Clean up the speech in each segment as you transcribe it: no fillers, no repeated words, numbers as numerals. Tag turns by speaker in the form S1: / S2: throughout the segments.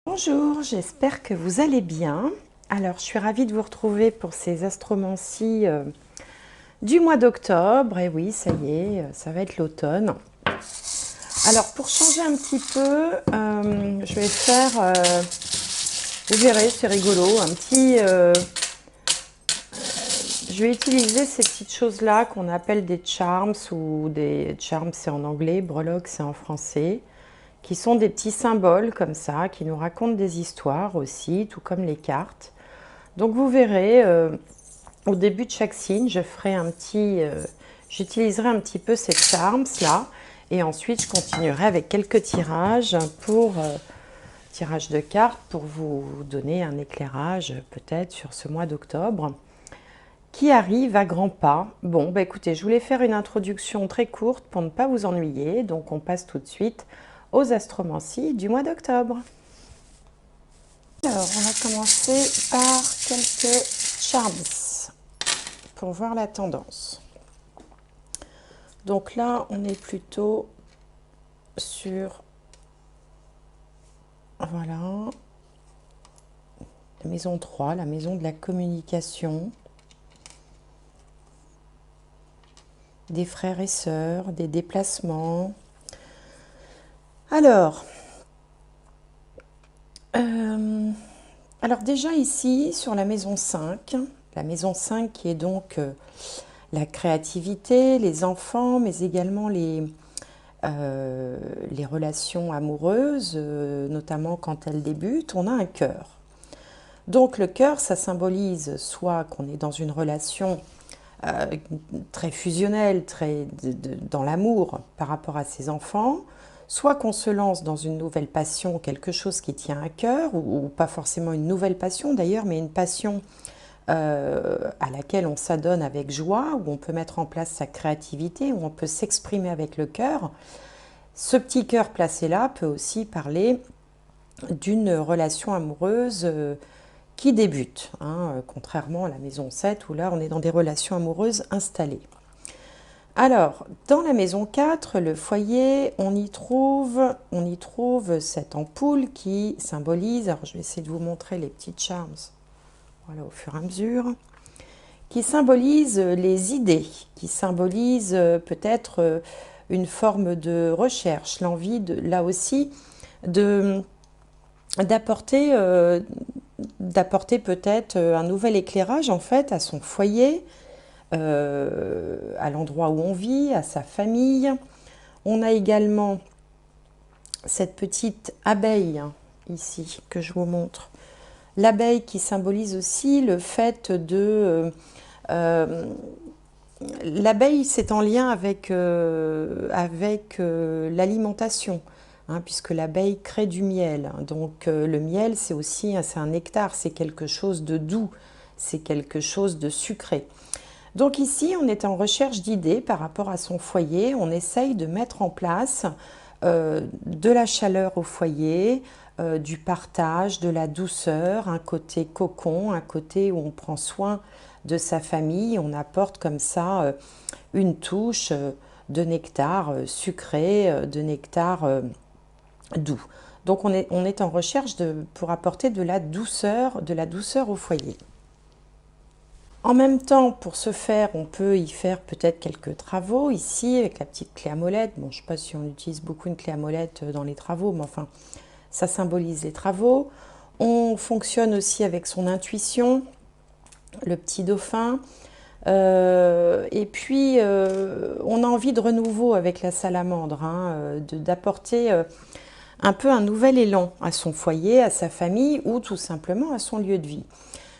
S1: Bonjour, j'espère que vous allez bien. Alors, je suis ravie de vous retrouver pour ces astromancies du mois d'octobre. Et oui, ça y est, ça va être l'automne. Alors, pour changer un petit peu, je vais faire, vous verrez, c'est rigolo, je vais utiliser ces petites choses-là qu'on appelle des charms, ou des charms c'est en anglais, breloques c'est en français, qui sont des petits symboles comme ça, qui nous racontent des histoires aussi, tout comme les cartes. Donc vous verrez, au début de chaque signe, j'utiliserai un petit peu ces charms là, et ensuite je continuerai avec quelques tirages tirage de cartes pour vous donner un éclairage peut-être sur ce mois d'octobre qui arrive à grands pas. Bon, bah écoutez, je voulais faire une introduction très courte pour ne pas vous ennuyer, donc on passe tout de suite aux astromancies du mois d'octobre. Alors, on va commencer par quelques charms pour voir la tendance. Donc là, on est plutôt sur, voilà, la maison 3, la maison de la communication, des frères et sœurs, des déplacements. Alors déjà ici, sur la maison 5 qui est donc la créativité, les enfants, mais également les relations amoureuses, notamment quand elles débutent, on a un cœur. Donc le cœur, ça symbolise soit qu'on est dans une relation très fusionnelle, dans l'amour par rapport à ses enfants, soit qu'on se lance dans une nouvelle passion, quelque chose qui tient à cœur, ou pas forcément une nouvelle passion d'ailleurs, mais une passion à laquelle on s'adonne avec joie, où on peut mettre en place sa créativité, où on peut s'exprimer avec le cœur. Ce petit cœur placé là peut aussi parler d'une relation amoureuse qui débute, contrairement à la maison 7 où là on est dans des relations amoureuses installées. Alors, dans la maison 4, le foyer, on y trouve cette ampoule qui symbolise, alors je vais essayer de vous montrer les petites charms, voilà, au fur et à mesure, qui symbolise les idées, qui symbolise peut-être une forme de recherche, l'envie, là aussi, d'apporter peut-être un nouvel éclairage en fait à son foyer, à l'endroit où on vit, à sa famille. On a également cette petite abeille ici que je vous montre. L'abeille qui symbolise aussi le fait de... l'abeille, c'est en lien avec l'alimentation, puisque l'abeille crée du miel. Donc le miel, c'est aussi c'est un nectar, c'est quelque chose de doux, c'est quelque chose de sucré. Donc ici, on est en recherche d'idées par rapport à son foyer. On essaye de mettre en place de la chaleur au foyer, du partage, de la douceur, un côté cocon, un côté où on prend soin de sa famille. On apporte comme ça une touche de nectar sucré, de nectar doux. Donc on est en recherche pour apporter de la douceur au foyer. En même temps, pour ce faire, on peut y faire peut-être quelques travaux ici avec la petite clé à molette. Bon, je ne sais pas si on utilise beaucoup une clé à molette dans les travaux, mais enfin, ça symbolise les travaux. On fonctionne aussi avec son intuition, le petit dauphin. Et puis, on a envie de renouveau avec la salamandre, d'apporter un peu un nouvel élan à son foyer, à sa famille ou tout simplement à son lieu de vie.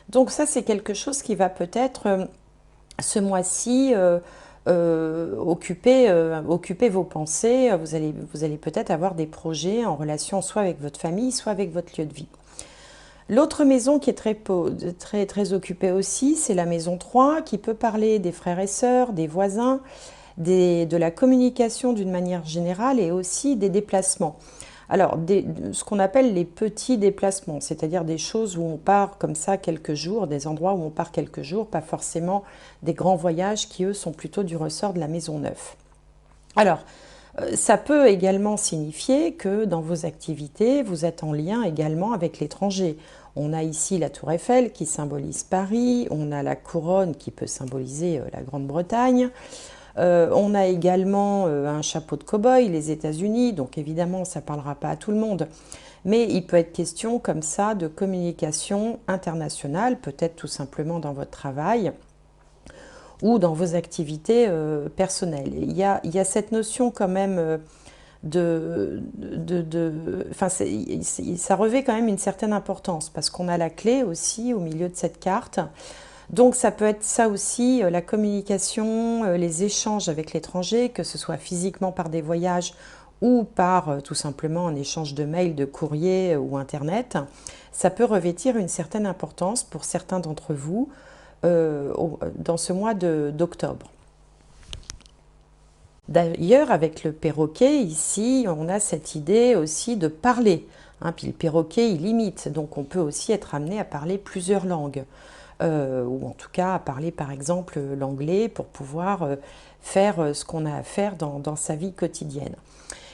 S1: Donc ça, c'est quelque chose qui va peut-être, ce mois-ci, occuper vos pensées. Vous allez peut-être avoir des projets en relation soit avec votre famille, soit avec votre lieu de vie. L'autre maison qui est très occupée aussi, c'est la maison 3, qui peut parler des frères et sœurs, des voisins, de la communication d'une manière générale et aussi des déplacements. Alors, ce qu'on appelle les petits déplacements, c'est-à-dire des choses où on part comme ça quelques jours, des endroits où on part quelques jours, pas forcément des grands voyages qui, eux, sont plutôt du ressort de la maison 9. Alors, Ça peut également signifier que dans vos activités, vous êtes en lien également avec l'étranger. On a ici la Tour Eiffel qui symbolise Paris, on a la couronne qui peut symboliser la Grande-Bretagne, on a également un chapeau de cow-boy, les États-Unis, donc évidemment ça ne parlera pas à tout le monde, mais il peut être question comme ça de communication internationale, peut-être tout simplement dans votre travail ou dans vos activités personnelles. Il y a cette notion quand même enfin, ça revêt quand même une certaine importance parce qu'on a la clé aussi au milieu de cette carte. Donc ça peut être ça aussi, la communication, les échanges avec l'étranger, que ce soit physiquement par des voyages ou par tout simplement un échange de mails, de courrier ou Internet. Ça peut revêtir une certaine importance pour certains d'entre vous dans ce mois d'octobre. D'ailleurs, avec le perroquet, ici, on a cette idée aussi de parler. Hein, puis le perroquet, il imite, donc on peut aussi être amené à parler plusieurs langues. Ou en tout cas à parler par exemple l'anglais pour pouvoir faire ce qu'on a à faire dans sa vie quotidienne.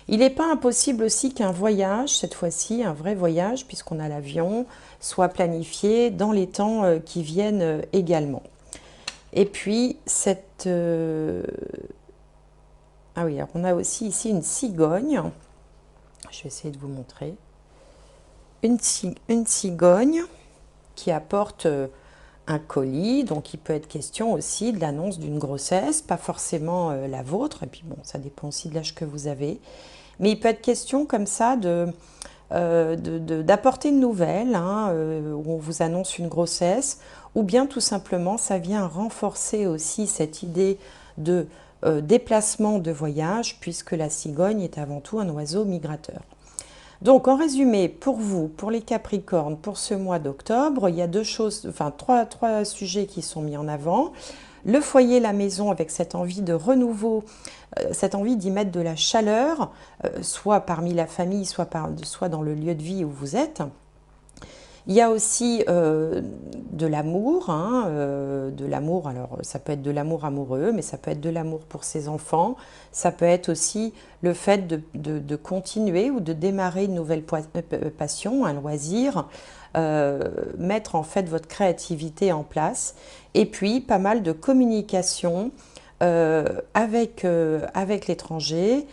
S1: Il n'est pas impossible aussi qu'un voyage, cette fois-ci un vrai voyage puisqu'on a l'avion, soit planifié dans les temps qui viennent également. Et puis ah oui, alors on a aussi ici une cigogne, je vais essayer de vous montrer, une cigogne qui apporte un colis, donc il peut être question aussi de l'annonce d'une grossesse, pas forcément la vôtre, et puis bon, ça dépend aussi de l'âge que vous avez, mais il peut être question comme ça d'apporter une nouvelle, hein, où on vous annonce une grossesse, ou bien tout simplement ça vient renforcer aussi cette idée de déplacement de voyage, puisque la cigogne est avant tout un oiseau migrateur. Donc, en résumé, pour vous, pour les Capricornes, pour ce mois d'octobre, il y a trois sujets qui sont mis en avant. Le foyer, la maison, avec cette envie de renouveau, cette envie d'y mettre de la chaleur, soit parmi la famille, soit dans le lieu de vie où vous êtes. Il y a aussi de l'amour, hein, alors ça peut être de l'amour amoureux, mais ça peut être de l'amour pour ses enfants, ça peut être aussi le fait de continuer ou de démarrer une nouvelle passion, un loisir, mettre en fait votre créativité en place, et puis pas mal de communication avec l'étranger,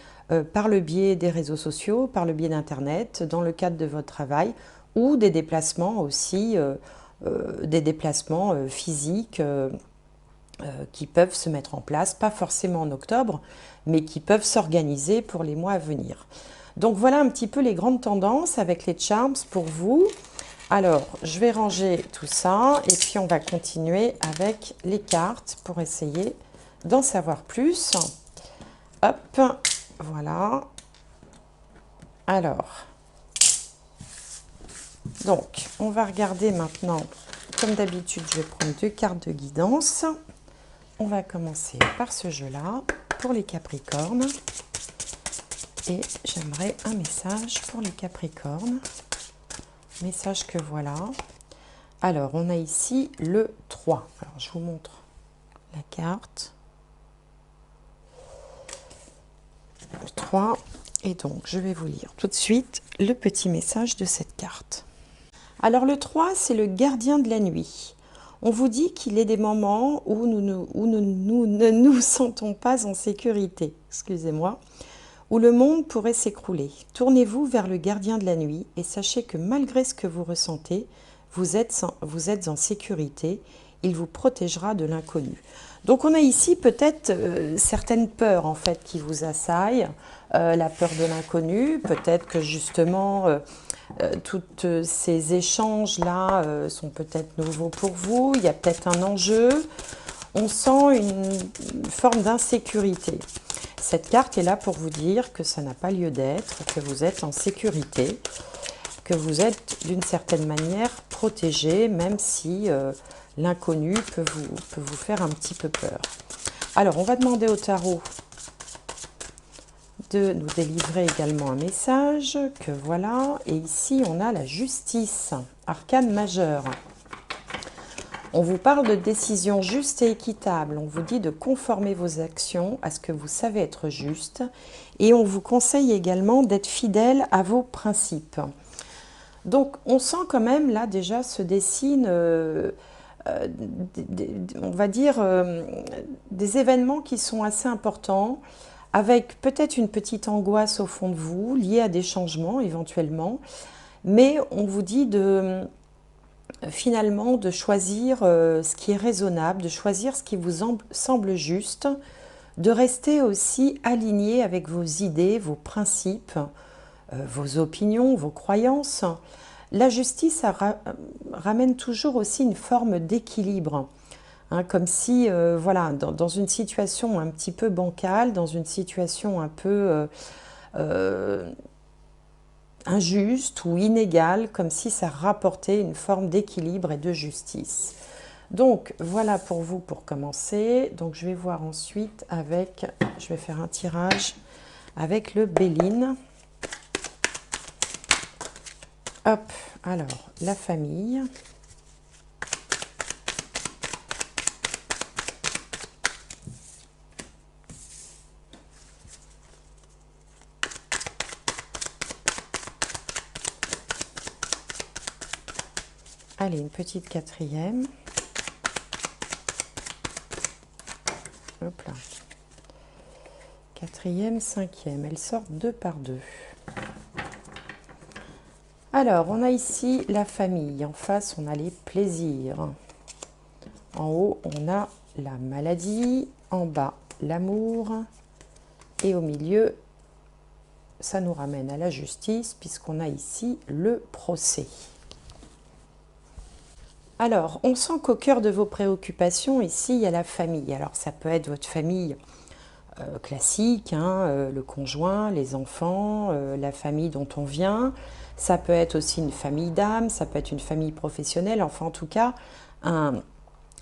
S1: par le biais des réseaux sociaux, par le biais d'Internet, dans le cadre de votre travail, ou des déplacements aussi, des déplacements physiques qui peuvent se mettre en place, pas forcément en octobre, mais qui peuvent s'organiser pour les mois à venir. Donc voilà un petit peu les grandes tendances avec les charms pour vous. Alors, je vais ranger tout ça et puis on va continuer avec les cartes pour essayer d'en savoir plus. Hop, voilà. Alors... Donc, on va regarder maintenant, comme d'habitude, je vais prendre 2 cartes de guidance. On va commencer par ce jeu-là, pour les Capricornes. Et j'aimerais un message pour les Capricornes. Message que voilà. Alors, on a ici le 3. Alors, je vous montre la carte. Le 3. Et donc, je vais vous lire tout de suite le petit message de cette carte. Alors le 3, c'est le gardien de la nuit. On vous dit qu'il est des moments où nous ne nous sentons pas en sécurité, excusez-moi, où le monde pourrait s'écrouler. Tournez-vous vers le gardien de la nuit et sachez que malgré ce que vous ressentez, vous êtes en sécurité, il vous protégera de l'inconnu. Donc on a ici peut-être certaines peurs en fait qui vous assaillent, la peur de l'inconnu, peut-être que justement... tous ces échanges-là sont peut-être nouveaux pour vous, il y a peut-être un enjeu, on sent une forme d'insécurité. Cette carte est là pour vous dire que ça n'a pas lieu d'être, que vous êtes en sécurité, que vous êtes d'une certaine manière protégé, même si l'inconnu peut vous faire un petit peu peur. Alors, on va demander au tarot de nous délivrer également un message, que voilà, et ici on a la justice, arcane majeure. On vous parle de décision juste et équitable. On vous dit de conformer vos actions à ce que vous savez être juste. Et on vous conseille également d'être fidèle à vos principes. Donc, on sent quand même, là, déjà, se dessine, on va dire, des événements qui sont assez importants, avec peut-être une petite angoisse au fond de vous, liée à des changements, éventuellement. Mais on vous dit finalement, de choisir ce qui est raisonnable, de choisir ce qui vous semble juste, de rester aussi aligné avec vos idées, vos principes, vos opinions, vos croyances. La justice ramène toujours aussi une forme d'équilibre, hein, comme si, voilà, dans une situation un petit peu bancale, dans une situation un peu injuste ou inégale, comme si ça rapportait une forme d'équilibre et de justice. Donc voilà pour vous pour commencer. Donc je vais voir ensuite avec, je vais faire un tirage avec le Béline. Hop, alors la famille. Allez, une petite quatrième. Hop là. Quatrième, cinquième. Elles sortent deux par deux. Alors, on a ici la famille. En face, on a les plaisirs. En haut, on a la maladie. En bas, l'amour. Et au milieu, ça nous ramène à la justice, puisqu'on a ici le procès. Alors, on sent qu'au cœur de vos préoccupations, ici, il y a la famille. Alors, ça peut être votre famille classique, hein, le conjoint, les enfants, la famille dont on vient. Ça peut être aussi une famille d'âme, ça peut être une famille professionnelle. Enfin, en tout cas, un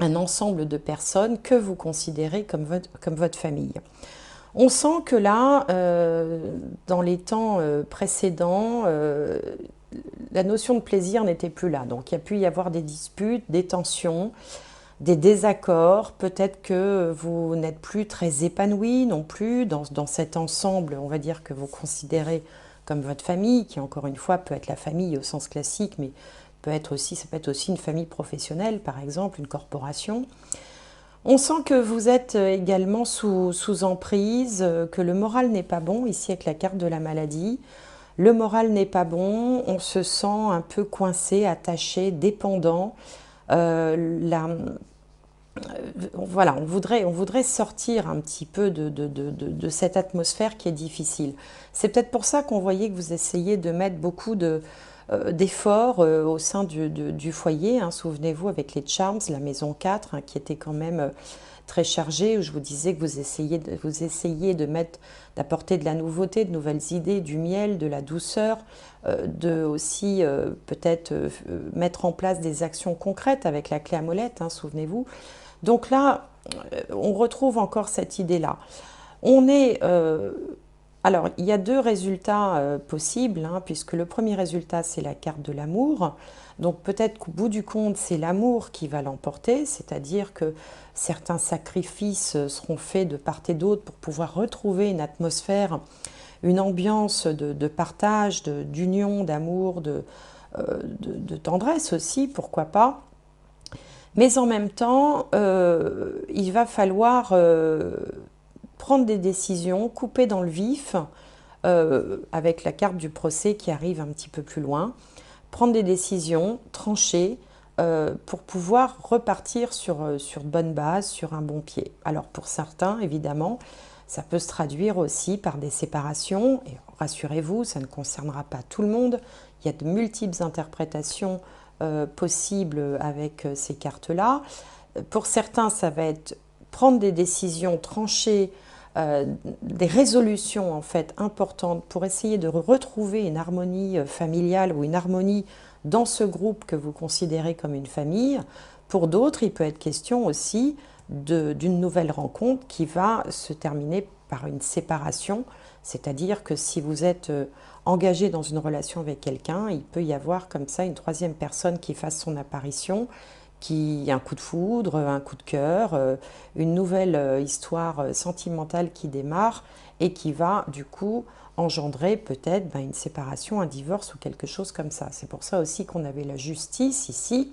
S1: ensemble de personnes que vous considérez comme votre famille. On sent que là, dans les temps précédents, la notion de plaisir n'était plus là. Donc, il y a pu y avoir des disputes, des tensions, des désaccords. Peut-être que vous n'êtes plus très épanoui non plus dans cet ensemble, on va dire, que vous considérez comme votre famille, qui encore une fois peut être la famille au sens classique, mais ça peut être aussi une famille professionnelle, par exemple, une corporation. On sent que vous êtes également sous emprise, que le moral n'est pas bon, ici avec la carte de la maladie. Le moral n'est pas bon, on se sent un peu coincé, attaché, dépendant. Voilà, on voudrait sortir un petit peu de cette atmosphère qui est difficile. C'est peut-être pour ça qu'on voyait que vous essayez de mettre beaucoup d'efforts au sein du foyer, hein. Souvenez-vous avec les Charms, la maison 4, hein, qui était quand même très chargée, où je vous disais que vous essayiez d'apporter de la nouveauté, de nouvelles idées, du miel, de la douceur, de aussi peut-être mettre en place des actions concrètes avec la clé à molette, hein, souvenez-vous. Donc là, on retrouve encore cette idée-là. Alors, il y a deux résultats possibles, hein, puisque le premier résultat, c'est la carte de l'amour. Donc peut-être qu'au bout du compte, c'est l'amour qui va l'emporter, c'est-à-dire que certains sacrifices seront faits de part et d'autre pour pouvoir retrouver une atmosphère, une ambiance de partage, d'union, d'amour, de tendresse aussi, pourquoi pas. Mais en même temps, il va falloir prendre des décisions, couper dans le vif, avec la carte du procès qui arrive un petit peu plus loin, prendre des décisions, trancher, pour pouvoir repartir sur de bonnes bases, sur un bon pied. Alors pour certains, évidemment, ça peut se traduire aussi par des séparations, et rassurez-vous, ça ne concernera pas tout le monde, il y a de multiples interprétations possibles avec ces cartes-là. Pour certains, ça va être prendre des décisions tranchées, des résolutions en fait importantes pour essayer de retrouver une harmonie familiale ou une harmonie dans ce groupe que vous considérez comme une famille. Pour d'autres, il peut être question aussi d'une nouvelle rencontre qui va se terminer par une séparation, c'est-à-dire que si vous êtes engagé dans une relation avec quelqu'un, il peut y avoir comme ça une troisième personne qui fasse son apparition, un coup de foudre, un coup de cœur, une nouvelle histoire sentimentale qui démarre et qui va du coup engendrer peut-être une séparation, un divorce ou quelque chose comme ça. C'est pour ça aussi qu'on avait la justice ici,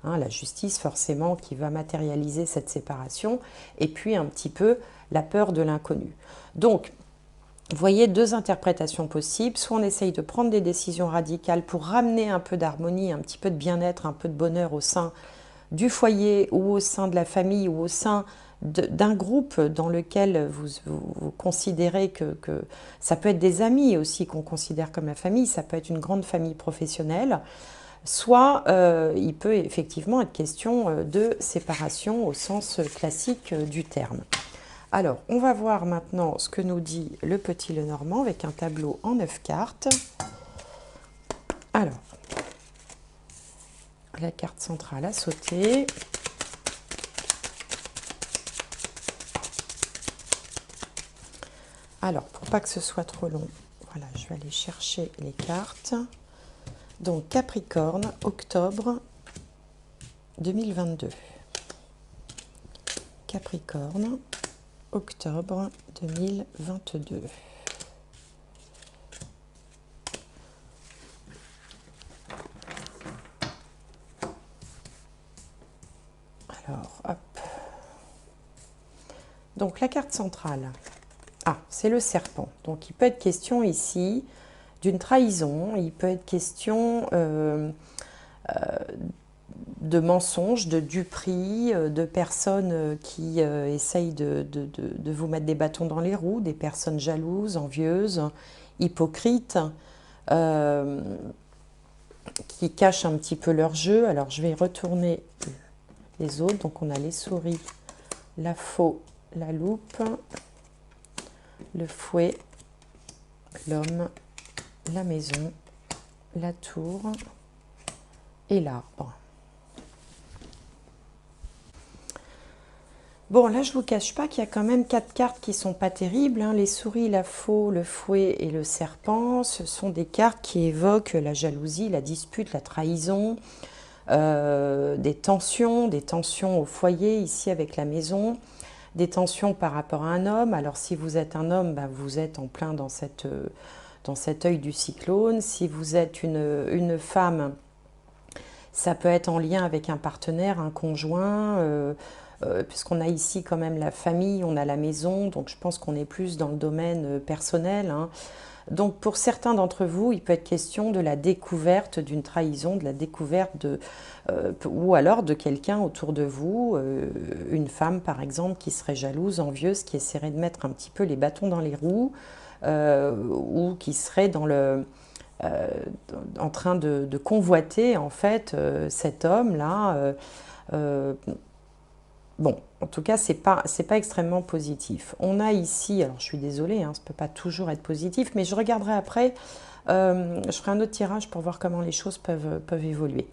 S1: hein, la justice forcément qui va matérialiser cette séparation, et puis un petit peu la peur de l'inconnu. Donc, vous voyez deux interprétations possibles. Soit on essaye de prendre des décisions radicales pour ramener un peu d'harmonie, un petit peu de bien-être, un peu de bonheur au sein du foyer ou au sein de la famille ou au sein d'un groupe dans lequel vous considérez que ça peut être des amis aussi qu'on considère comme la famille, ça peut être une grande famille professionnelle, soit il peut effectivement être question de séparation au sens classique du terme. Alors, on va voir maintenant ce que nous dit le petit Lenormand avec un tableau en 9 cartes. Alors, la carte centrale a sauté. Alors, pour pas que ce soit trop long, voilà, je vais aller chercher les cartes. Donc, Capricorne, octobre 2022. Capricorne, octobre 2022. Alors, hop. Donc, la carte centrale. Ah, c'est le serpent. Donc, il peut être question ici d'une trahison. Il peut être question de mensonges, de duperies, de personnes qui essayent de vous mettre des bâtons dans les roues, des personnes jalouses, envieuses, hypocrites, qui cachent un petit peu leur jeu. Alors, je vais retourner les autres. Donc, on a les souris, la faux, la loupe, le fouet, l'homme, la maison, la tour et l'arbre. Bon, là, je ne vous cache pas qu'il y a quand même 4 cartes qui ne sont pas terribles, hein. Les souris, la faux, le fouet et le serpent, ce sont des cartes qui évoquent la jalousie, la dispute, la trahison, des tensions au foyer, ici avec la maison, des tensions par rapport à un homme. Alors, si vous êtes un homme, vous êtes en plein dans cet œil du cyclone. Si vous êtes une femme, ça peut être en lien avec un partenaire, un conjoint, puisqu'on a ici quand même la famille, on a la maison, donc je pense qu'on est plus dans le domaine personnel, hein. Donc pour certains d'entre vous, il peut être question de la découverte d'une trahison, de la découverte ou alors de quelqu'un autour de vous, une femme par exemple qui serait jalouse, envieuse, qui essaierait de mettre un petit peu les bâtons dans les roues, ou qui serait en train de convoiter en fait cet homme-là. Bon, en tout cas, c'est pas extrêmement positif. On a ici, alors je suis désolée, hein, ça ne peut pas toujours être positif, mais je regarderai après, je ferai un autre tirage pour voir comment les choses peuvent évoluer.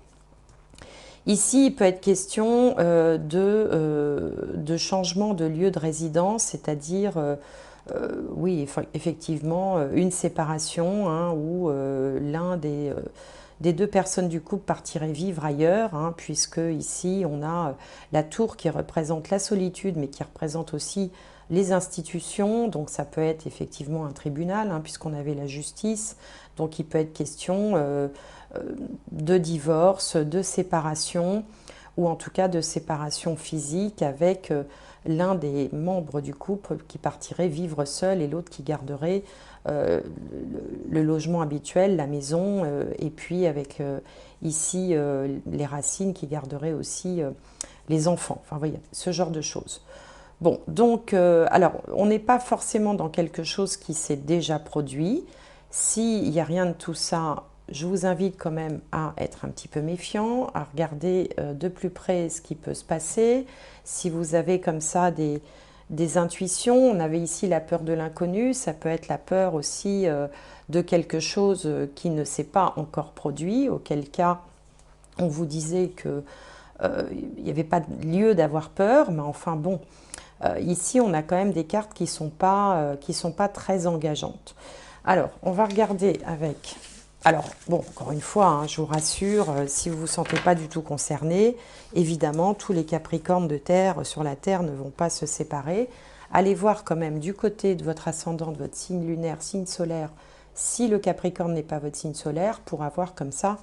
S1: Ici, il peut être question de changement de lieu de résidence, c'est-à-dire, oui, effectivement, une séparation, hein, où l'un des deux personnes du couple partiraient vivre ailleurs, hein, puisque ici on a la tour qui représente la solitude, mais qui représente aussi les institutions. Donc ça peut être effectivement un tribunal, hein, puisqu'on avait la justice. Donc il peut être question de divorce, de séparation, ou en tout cas de séparation physique avec l'un des membres du couple qui partirait vivre seul et l'autre qui garderait le logement habituel, la maison, et puis avec ici les racines qui garderaient aussi les enfants. Enfin, vous voyez, ce genre de choses. Bon, donc, alors, on n'est pas forcément dans quelque chose qui s'est déjà produit. S'il n'y a rien de tout ça, je vous invite quand même à être un petit peu méfiant, à regarder de plus près ce qui peut se passer. Si vous avez comme ça des intuitions, on avait ici la peur de l'inconnu, ça peut être la peur aussi de quelque chose qui ne s'est pas encore produit, auquel cas on vous disait qu'il n'y avait pas lieu d'avoir peur, mais enfin bon, ici on a quand même des cartes qui sont pas très engageantes. Alors, on va regarder avec Alors, bon, encore une fois, hein, je vous rassure, si vous ne vous sentez pas du tout concerné, évidemment, tous les Capricornes de Terre sur la Terre ne vont pas se séparer. Allez voir quand même du côté de votre ascendant, de votre signe lunaire, signe solaire, si le Capricorne n'est pas votre signe solaire, pour avoir comme ça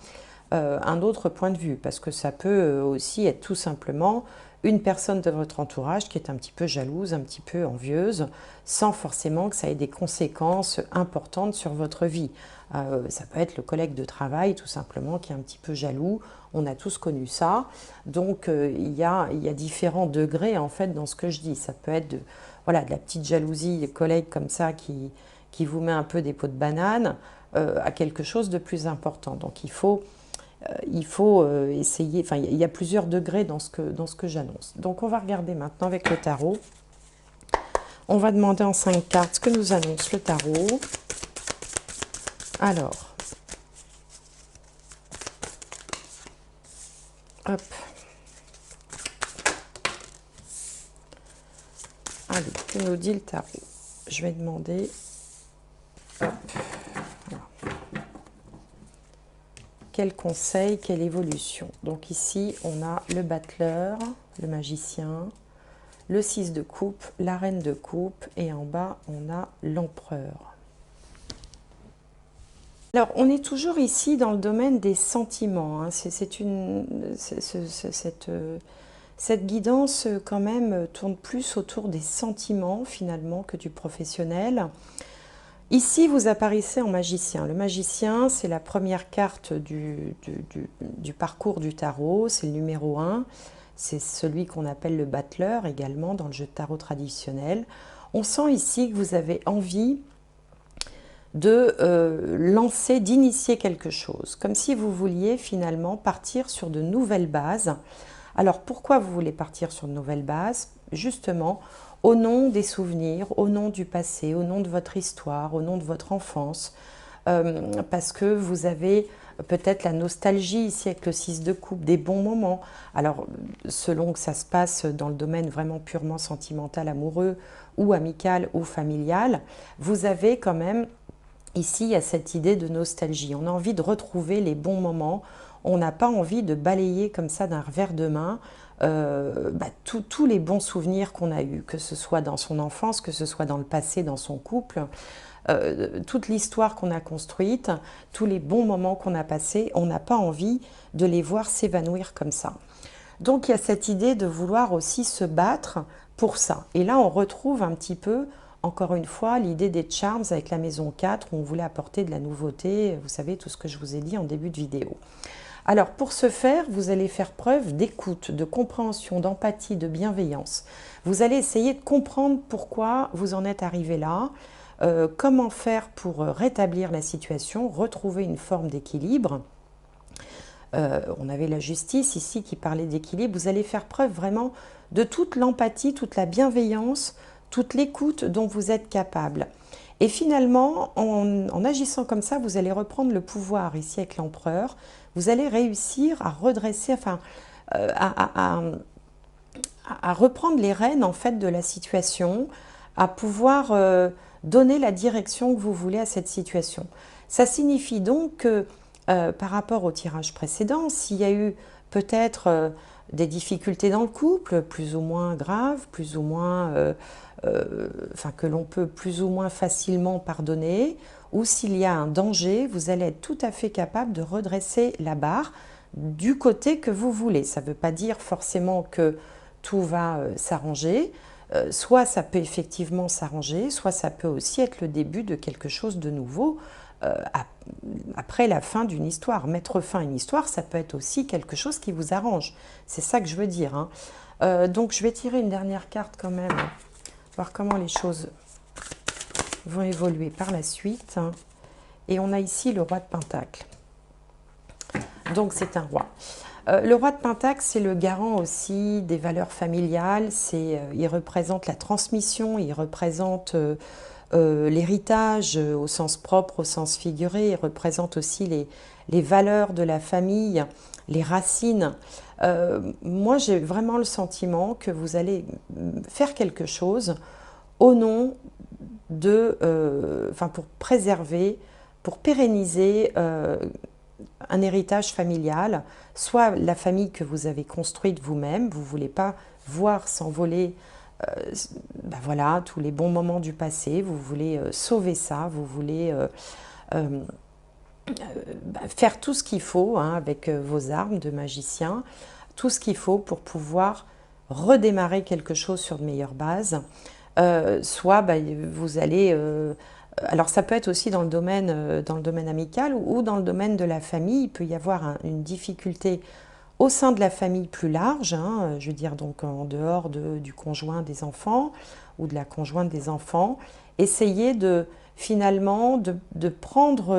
S1: un autre point de vue, parce que ça peut aussi être tout simplement une personne de votre entourage qui est un petit peu jalouse, un petit peu envieuse, sans forcément que ça ait des conséquences importantes sur votre vie. Ça peut être le collègue de travail tout simplement qui est un petit peu jaloux, on a tous connu ça, donc il y a différents degrés en fait dans ce que je dis. Ça peut être voilà, de la petite jalousie des collègues comme ça qui vous met un peu des pots de banane à quelque chose de plus important. Donc il faut essayer, enfin il y a plusieurs degrés dans ce que j'annonce. Donc on va regarder maintenant avec le tarot. On va demander en 5 cartes ce que nous annonce le tarot. Alors, hop. Allez, que nous dit le tarot? Je vais demander, hop, voilà. Quel conseil, quelle évolution? Donc ici, on a le battleur, le magicien, le 6 de coupe, la reine de coupe, et en bas, on a l'empereur. Alors, on est toujours ici dans le domaine des sentiments. Hein. Cette guidance, quand même, tourne plus autour des sentiments, finalement, que du professionnel. Ici, vous apparaissez en magicien. Le magicien, c'est la première carte du parcours du tarot, c'est le numéro 1. C'est celui qu'on appelle le battleur également dans le jeu de tarot traditionnel. On sent ici que vous avez envie de lancer, d'initier quelque chose, comme si vous vouliez finalement partir sur de nouvelles bases. Alors pourquoi vous voulez partir sur de nouvelles bases? Justement, au nom des souvenirs, au nom du passé, au nom de votre histoire, au nom de votre enfance, parce que vous avez peut-être la nostalgie ici avec le 6 de coupe, des bons moments. Alors, selon que ça se passe dans le domaine vraiment purement sentimental, amoureux, ou amical, ou familial, vous avez quand même, ici, il y a cette idée de nostalgie. On a envie de retrouver les bons moments. On n'a pas envie de balayer comme ça d'un revers de main tous les bons souvenirs qu'on a eus, que ce soit dans son enfance, que ce soit dans le passé, dans son couple, toute l'histoire qu'on a construite, tous les bons moments qu'on a passés, on n'a pas envie de les voir s'évanouir comme ça. Donc il y a cette idée de vouloir aussi se battre pour ça. Et là, on retrouve un petit peu, encore une fois, l'idée des charms avec la maison 4, où on voulait apporter de la nouveauté, vous savez, tout ce que je vous ai dit en début de vidéo. Alors, pour ce faire, vous allez faire preuve d'écoute, de compréhension, d'empathie, de bienveillance. Vous allez essayer de comprendre pourquoi vous en êtes arrivé là, comment faire pour rétablir la situation, retrouver une forme d'équilibre. On avait la justice ici qui parlait d'équilibre. Vous allez faire preuve vraiment de toute l'empathie, toute la bienveillance, toute l'écoute dont vous êtes capable. Et finalement, en agissant comme ça, vous allez reprendre le pouvoir ici avec l'empereur. Vous allez réussir à redresser, enfin, à reprendre les rênes en fait de la situation, à pouvoir donner la direction que vous voulez à cette situation. Ça signifie donc que par rapport au tirage précédent, s'il y a eu peut-être des difficultés dans le couple, plus ou moins graves, plus ou moins, enfin que l'on peut plus ou moins facilement pardonner, ou s'il y a un danger, vous allez être tout à fait capable de redresser la barre du côté que vous voulez. Ça ne veut pas dire forcément que tout va s'arranger, soit ça peut effectivement s'arranger, soit ça peut aussi être le début de quelque chose de nouveau après la fin d'une histoire. Mettre fin à une histoire, ça peut être aussi quelque chose qui vous arrange. C'est ça que je veux dire. Hein. Donc je vais tirer une dernière carte quand même, voir comment les choses vont évoluer par la suite. Hein. Et on a ici le roi de Pentacle. Donc c'est un roi. Le roi de Pentacle, c'est le garant aussi des valeurs familiales. Il représente la transmission, il représente l'héritage au sens propre, au sens figuré. Il représente aussi les valeurs de la famille, les racines. Moi, j'ai vraiment le sentiment que vous allez faire quelque chose au nom de, pour préserver pour pérenniser un héritage familial, soit la famille que vous avez construite vous-même, vous ne voulez pas voir s'envoler ben voilà, tous les bons moments du passé, vous voulez sauver ça, vous voulez faire tout ce qu'il faut hein, avec vos armes de magicien, tout ce qu'il faut pour pouvoir redémarrer quelque chose sur de meilleures bases. Soit vous allez... alors ça peut être aussi dans le domaine amical ou dans le domaine de la famille. Il peut y avoir une difficulté au sein de la famille plus large, hein, je veux dire donc en dehors du conjoint des enfants ou de la conjointe des enfants. Essayez finalement de prendre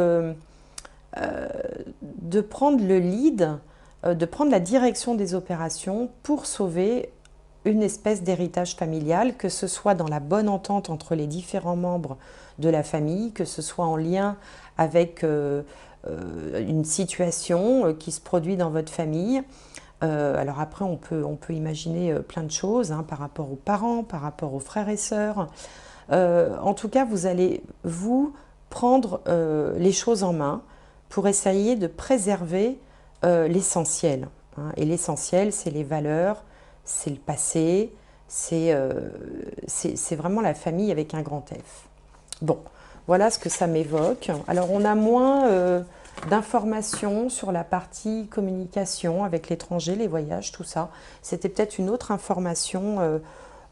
S1: le lead, de prendre la direction des opérations pour sauver une espèce d'héritage familial, que ce soit dans la bonne entente entre les différents membres de la famille, que ce soit en lien avec une situation qui se produit dans votre famille. Alors après, on peut imaginer plein de choses hein, par rapport aux parents, par rapport aux frères et sœurs. En tout cas, vous allez vous prendre les choses en main pour essayer de préserver l'essentiel. Hein. Et l'essentiel, c'est les valeurs, c'est le passé, c'est vraiment la famille avec un grand F. Bon, voilà ce que ça m'évoque. Alors, on a moins d'informations sur la partie communication avec l'étranger, les voyages, tout ça. C'était peut-être une autre information,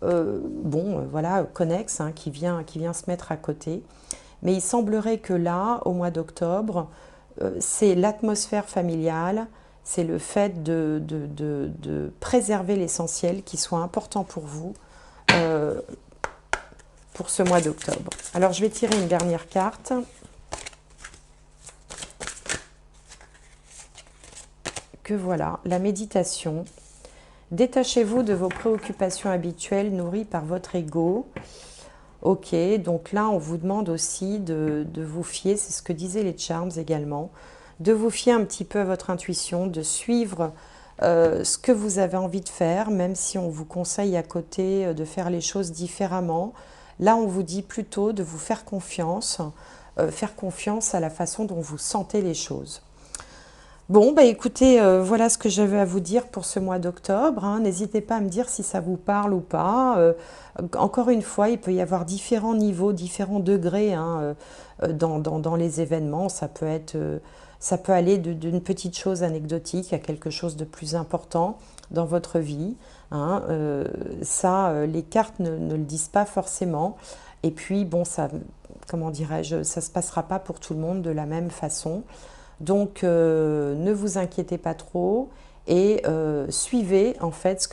S1: voilà, connexe, hein, qui vient se mettre à côté. Mais il semblerait que là, au mois d'octobre, c'est l'atmosphère familiale, c'est le fait de préserver l'essentiel qui soit important pour vous pour ce mois d'octobre. Alors, je vais tirer une dernière carte. Que voilà, la méditation. Détachez-vous de vos préoccupations habituelles nourries par votre ego. Ok, donc là, on vous demande aussi de vous fier, c'est ce que disaient les charms également, de vous fier un petit peu à votre intuition, de suivre ce que vous avez envie de faire, même si on vous conseille à côté de faire les choses différemment. Là, on vous dit plutôt de vous faire confiance à la façon dont vous sentez les choses. Bon, bah écoutez, voilà ce que j'avais à vous dire pour ce mois d'octobre. Hein. N'hésitez pas à me dire si ça vous parle ou pas. Encore une fois, il peut y avoir différents niveaux, différents degrés hein, dans les événements. Ça peut aller d'une petite chose anecdotique à quelque chose de plus important dans votre vie. Hein. Les cartes ne le disent pas forcément. Et puis, bon, ça, comment dirais-je, ça ne se passera pas pour tout le monde de la même façon. Donc, ne vous inquiétez pas trop et suivez en fait ce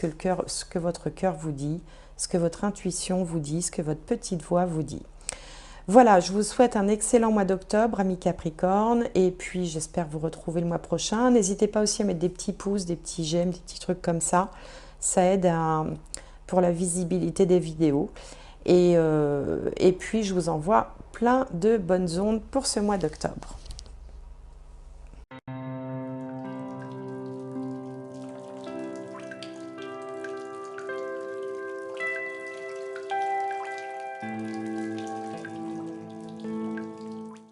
S1: que votre cœur vous dit, ce que votre intuition vous dit, ce que votre petite voix vous dit. Voilà, je vous souhaite un excellent mois d'octobre, amis Capricorne, et puis j'espère vous retrouver le mois prochain. N'hésitez pas aussi à mettre des petits pouces, des petits j'aime, des petits trucs comme ça. Ça aide pour la visibilité des vidéos. Et puis, je vous envoie plein de bonnes ondes pour ce mois d'octobre.